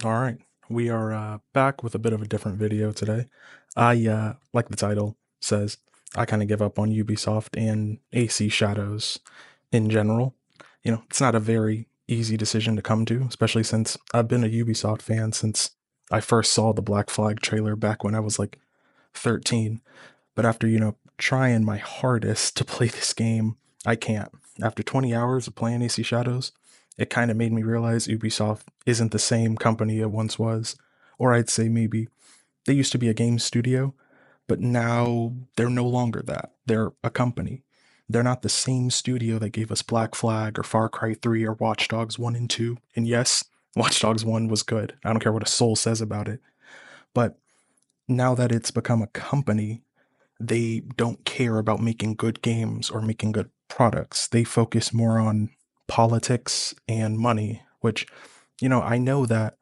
All right, we are back with a bit of a different video today. Like the title says, I kind of give up on Ubisoft and AC Shadows in general. It's not a very easy decision to come to, especially since I've been a Ubisoft fan since I first saw the Black Flag trailer back when I was like 13. But after, trying my hardest to play this game, I can't. After 20 hours of playing AC Shadows, it kind of made me realize Ubisoft isn't the same company it once was. Or I'd say maybe they used to be a game studio, but now they're no longer that. They're a company. They're not the same studio that gave us Black Flag or Far Cry 3 or Watch Dogs 1 and 2. And yes, Watch Dogs 1 was good. I don't care what a soul says about it. But now that it's become a company, they don't care about making good games or making good products. They focus more on politics and money, which, I know that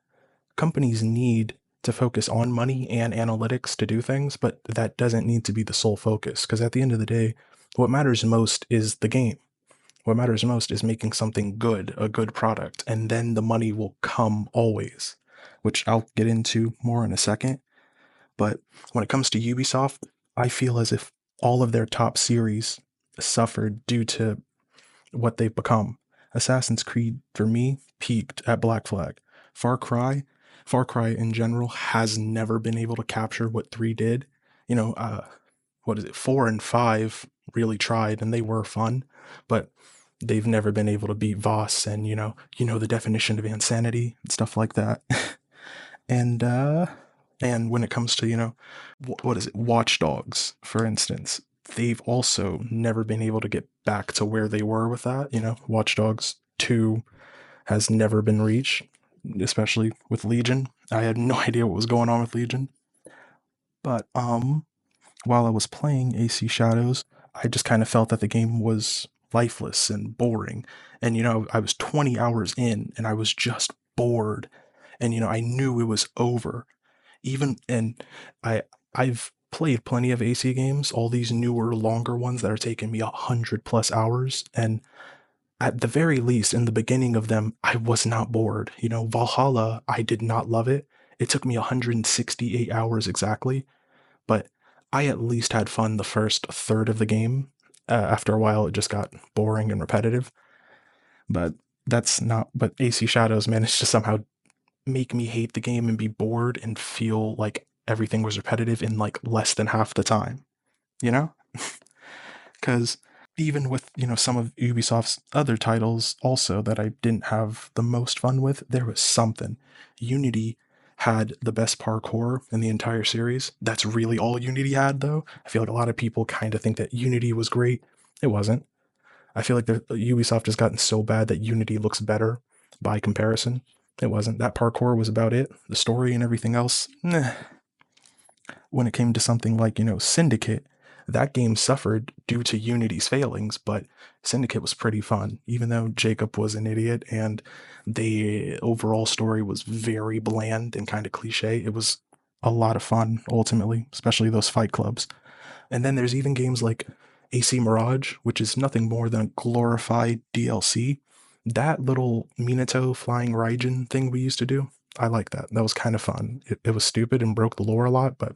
companies need to focus on money and analytics to do things, but that doesn't need to be the sole focus. Because at the end of the day, what matters most is the game. What matters most is making something good, a good product, and then the money will come always, which I'll get into more in a second. But when it comes to Ubisoft, I feel as if all of their top series suffered due to what they've become. Assassin's Creed, for me, peaked at Black Flag. Far Cry, Far Cry in general has never been able to capture what 3 did. You know, uh, what is it? 4 and 5 really tried and they were fun, but they've never been able to beat Voss and the definition of insanity and stuff like that. and and when it comes to, what is it, Watch Dogs, for instance, they've also never been able to get back to where they were with that. Watch Dogs 2 has never been reached, especially with Legion. I had no idea what was going on with Legion. But while I was playing AC Shadows, I just kind of felt that the game was lifeless and boring. And I was 20 hours in and I was just bored. And I knew it was over. Even and I've played plenty of AC games, all these newer, longer ones that are taking me 100+ hours, and at the very least, in the beginning of them, I was not bored. Valhalla, I did not love it. It took me 168 hours exactly, but I at least had fun the first third of the game. After a while, it just got boring and repetitive. But that's not. But AC Shadows managed to somehow make me hate the game and be bored and feel like everything was repetitive in like less than half the time, you know? Because even with, some of Ubisoft's other titles also that I didn't have the most fun with, there was something. Unity had the best parkour in the entire series. That's really all Unity had, though. I feel like a lot of people kind of think that Unity was great. It wasn't. I feel like Ubisoft has gotten so bad that Unity looks better by comparison. It wasn't. That parkour was about it. The story and everything else, nah. When it came to something like, Syndicate, that game suffered due to Unity's failings, but Syndicate was pretty fun, even though Jacob was an idiot and the overall story was very bland and kind of cliche. It was a lot of fun, ultimately, especially those fight clubs. And then there's even games like AC Mirage, which is nothing more than a glorified DLC. That little Minato flying Raijin thing we used to do, I like that. That was kind of fun. It was stupid and broke the lore a lot, but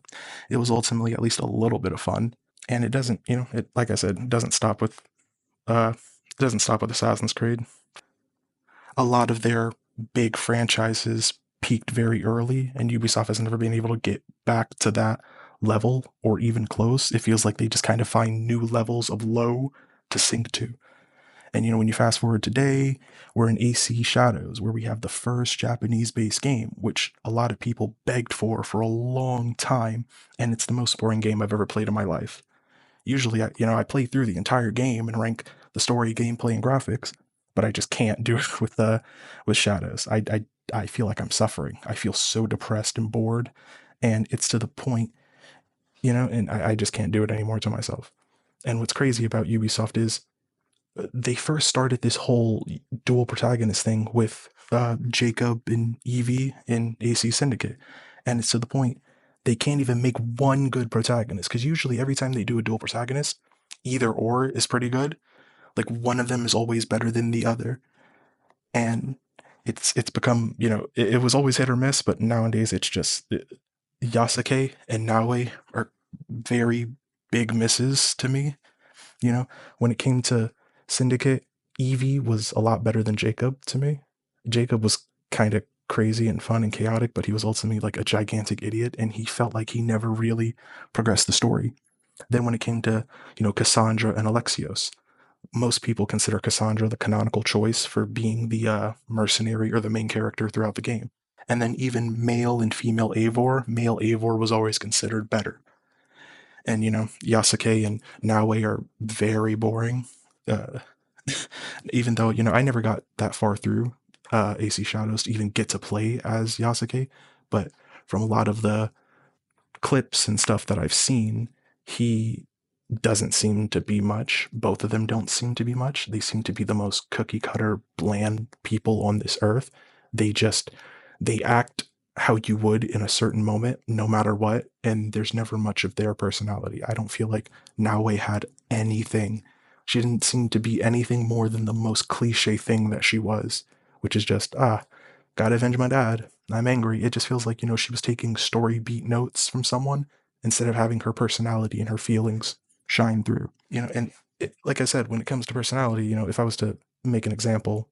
it was ultimately at least a little bit of fun. And it doesn't, it like I said, doesn't stop with Assassin's Creed. A lot of their big franchises peaked very early, and Ubisoft has never been able to get back to that level or even close. It feels like they just kind of find new levels of low to sink to. And when you fast forward today, we're in AC Shadows, where we have the first Japanese-based game, which a lot of people begged for a long time, and it's the most boring game I've ever played in my life. Usually, I play through the entire game and rank the story, gameplay, and graphics, but I just can't do it with Shadows. I feel like I'm suffering. I feel so depressed and bored, and it's to the point, and I just can't do it anymore to myself. And what's crazy about Ubisoft is they first started this whole dual protagonist thing with Jacob and Evie in AC Syndicate. And it's to the point they can't even make one good protagonist, because usually every time they do a dual protagonist, either or is pretty good. Like one of them is always better than the other. And it's become, it was always hit or miss, but nowadays it's just Yasuke and Naoe are very big misses to me. When it came to Syndicate, Evie was a lot better than Jacob to me. Jacob was kind of crazy and fun and chaotic, but he was ultimately like a gigantic idiot, and he felt like he never really progressed the story. Then when it came to, Cassandra and Alexios, most people consider Cassandra the canonical choice for being the mercenary or the main character throughout the game. And then even male and female male Eivor was always considered better. And, Yasuke and Naoe are very boring. Uh, Even though, I never got that far through AC Shadows to even get to play as Yasuke, but from a lot of the clips and stuff that I've seen, he doesn't seem to be much. Both of them don't seem to be much. They seem to be the most cookie cutter, bland people on this earth. They act how you would in a certain moment, no matter what, and there's never much of their personality. I don't feel like Naoe had anything. She didn't seem to be anything more than the most cliche thing that she was, which is just, gotta avenge my dad. I'm angry. It just feels like, she was taking story beat notes from someone instead of having her personality and her feelings shine through. And like I said, when it comes to personality, if I was to make an example,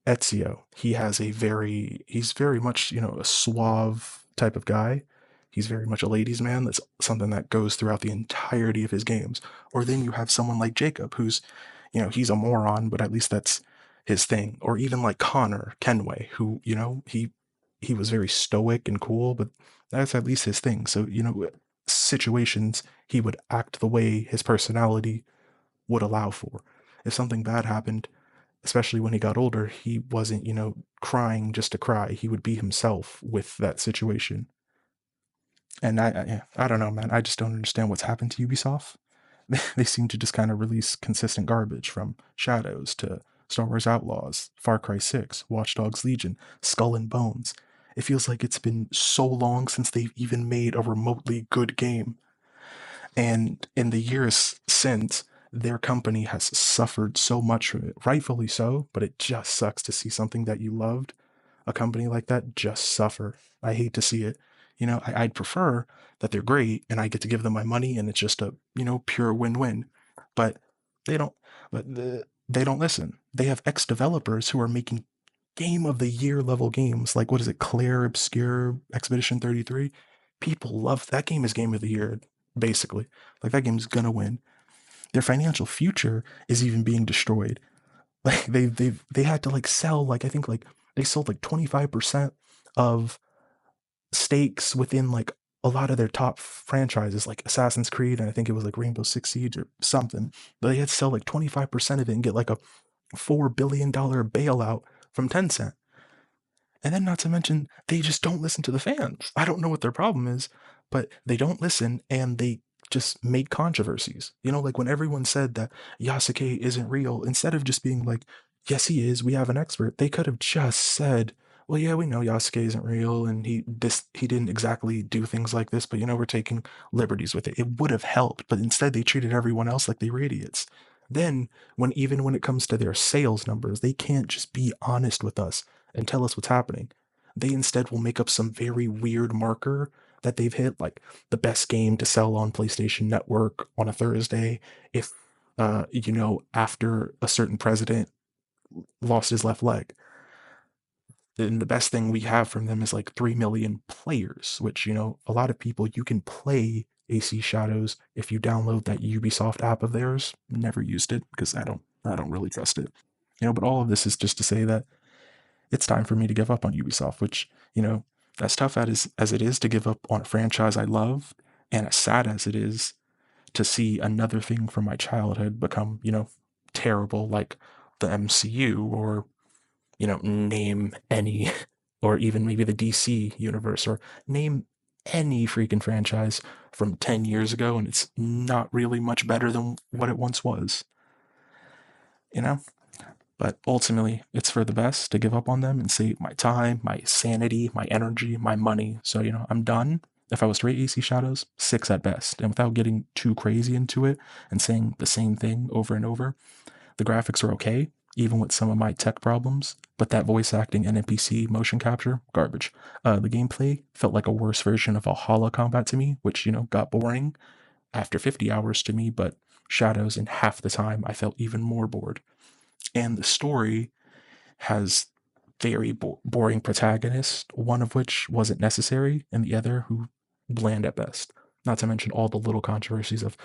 Ezio, he's very much, a suave type of guy. He's very much a ladies' man. That's something that goes throughout the entirety of his games. Or then you have someone like Jacob, who's, he's a moron, but at least that's his thing. Or even like Connor Kenway, who, he was very stoic and cool, but that's at least his thing. So, situations he would act the way his personality would allow for. If something bad happened, especially when he got older, he wasn't, crying just to cry. He would be himself with that situation. And I don't know, man. I just don't understand what's happened to Ubisoft. They seem to just kind of release consistent garbage, from Shadows to Star Wars Outlaws, Far Cry 6, Watch Dogs Legion, Skull and Bones. It feels like it's been so long since they've even made a remotely good game. And in the years since, their company has suffered so much from it, rightfully so, but it just sucks to see something that you loved, a company like that, just suffer. I hate to see it. I'd prefer that they're great and I get to give them my money and it's just a, pure win-win. But they don't, they don't listen. They have ex-developers who are making game of the year level games. Like, what is it? Claire Obscure Expedition 33. People love that game. Is game of the year, basically. Like, that game's gonna win. Their financial future is even being destroyed. Like, they had to like sell, like, I think like they sold like 25% of stakes within like a lot of their top franchises, like Assassin's Creed, and I think it was like Rainbow Six Siege or something. But they had to sell like 25% of it and get like a $4 billion bailout from Tencent. And then, not to mention, they just don't listen to the fans. I don't know what their problem is, but they don't listen and they just make controversies. Like when everyone said that Yasuke isn't real, instead of just being like, yes, he is, we have an expert, they could have just said, well, yeah, we know Yasuke isn't real and he didn't exactly do things like this, but we're taking liberties with it. It would have helped, but instead they treated everyone else like they were idiots. Then, even when it comes to their sales numbers, they can't just be honest with us and tell us what's happening. They instead will make up some very weird marker that they've hit, like the best game to sell on PlayStation Network on a Thursday if, after a certain president lost his left leg. Then the best thing we have from them is like 3 million players, which, a lot of people, you can play AC Shadows if you download that Ubisoft app of theirs. Never used it because I don't really trust it. But all of this is just to say that it's time for me to give up on Ubisoft, which, as tough as it is to give up on a franchise I love, and as sad as it is to see another thing from my childhood become, terrible, like the MCU, or, name any, or even maybe the DC universe, or name any freaking franchise from 10 years ago, and it's not really much better than what it once was, you know? But ultimately, it's for the best to give up on them and save my time, my sanity, my energy, my money. So, I'm done. If I was to rate AC Shadows, 6 at best. And without getting too crazy into it and saying the same thing over and over, the graphics are okay, even with some of my tech problems. But that voice acting and NPC motion capture, garbage. The gameplay felt like a worse version of Valhalla combat to me, which, got boring after 50 hours to me, but Shadows in half the time I felt even more bored. And the story has very boring protagonists, one of which wasn't necessary, and the other who bland at best. Not to mention all the little controversies of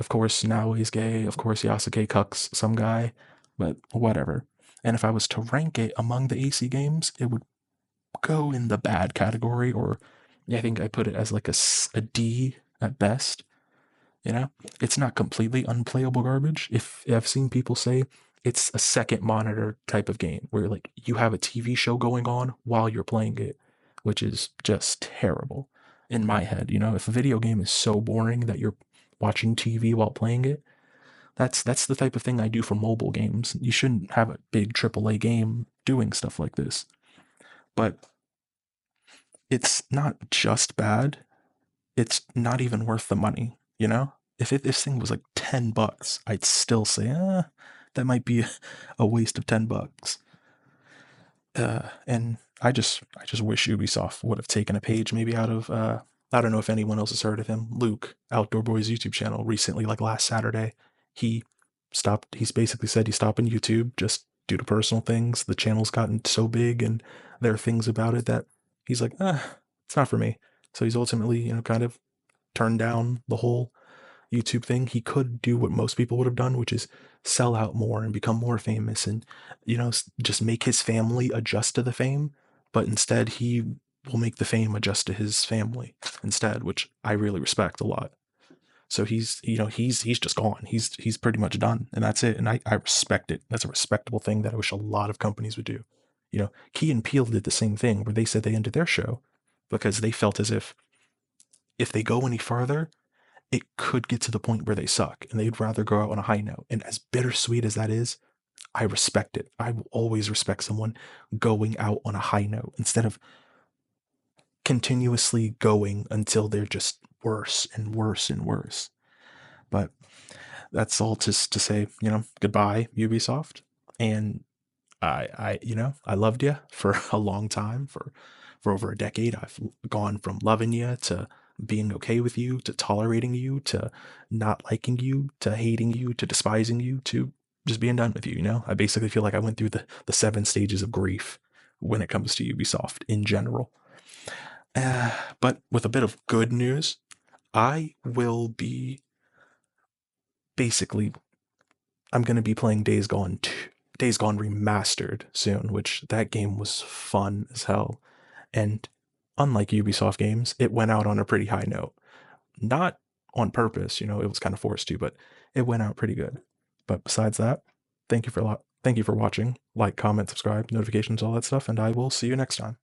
course, Naoe's gay, of course, Yasuke cucks some guy, but whatever. And if I was to rank it among the AC games, it would go in the bad category, or I think I put it as like a D at best. It's not completely unplayable garbage. If I've seen people say it's a second monitor type of game where like you have a TV show going on while you're playing it, which is just terrible in my head. If a video game is so boring that you're watching TV while playing it, that's the type of thing I do for mobile games. You shouldn't have a big AAA game doing stuff like this. But it's not just bad, it's not even worth the money. If this thing was like $10, I'd still say, that might be a waste of $10. And I just wish Ubisoft would have taken a page maybe out of I don't know if anyone else has heard of him, Luke, Outdoor Boys YouTube channel recently, like last Saturday. He's basically said he's stopping YouTube just due to personal things. The channel's gotten so big and there are things about it that he's like, it's not for me. So he's ultimately, kind of turned down the whole YouTube thing. He could do what most people would have done, which is sell out more and become more famous and, just make his family adjust to the fame. But instead, he will make the fame adjust to his family instead, which I really respect a lot. So he's just gone. He's pretty much done, and that's it. And I respect it. That's a respectable thing that I wish a lot of companies would do. Key and Peele did the same thing where they said they ended their show because they felt as if they go any further, it could get to the point where they suck and they'd rather go out on a high note. And as bittersweet as that is, I respect it. I will always respect someone going out on a high note instead of continuously going until they're just worse and worse and worse. But that's all just to say, goodbye, Ubisoft. And I loved you for a long time, for over a decade. I've gone from loving you to being okay with you to tolerating you to not liking you to hating you to despising you to just being done with you. I basically feel like I went through the 7 stages of grief when it comes to Ubisoft in general. But with a bit of good news, I will be basically I'm going to be playing Days Gone Remastered soon, which that game was fun as hell. And unlike Ubisoft games, it went out on a pretty high note. Not on purpose, it was kind of forced to, but it went out pretty good. But besides that, thank you for watching. Like, comment, subscribe, notifications, all that stuff, and I will see you next time.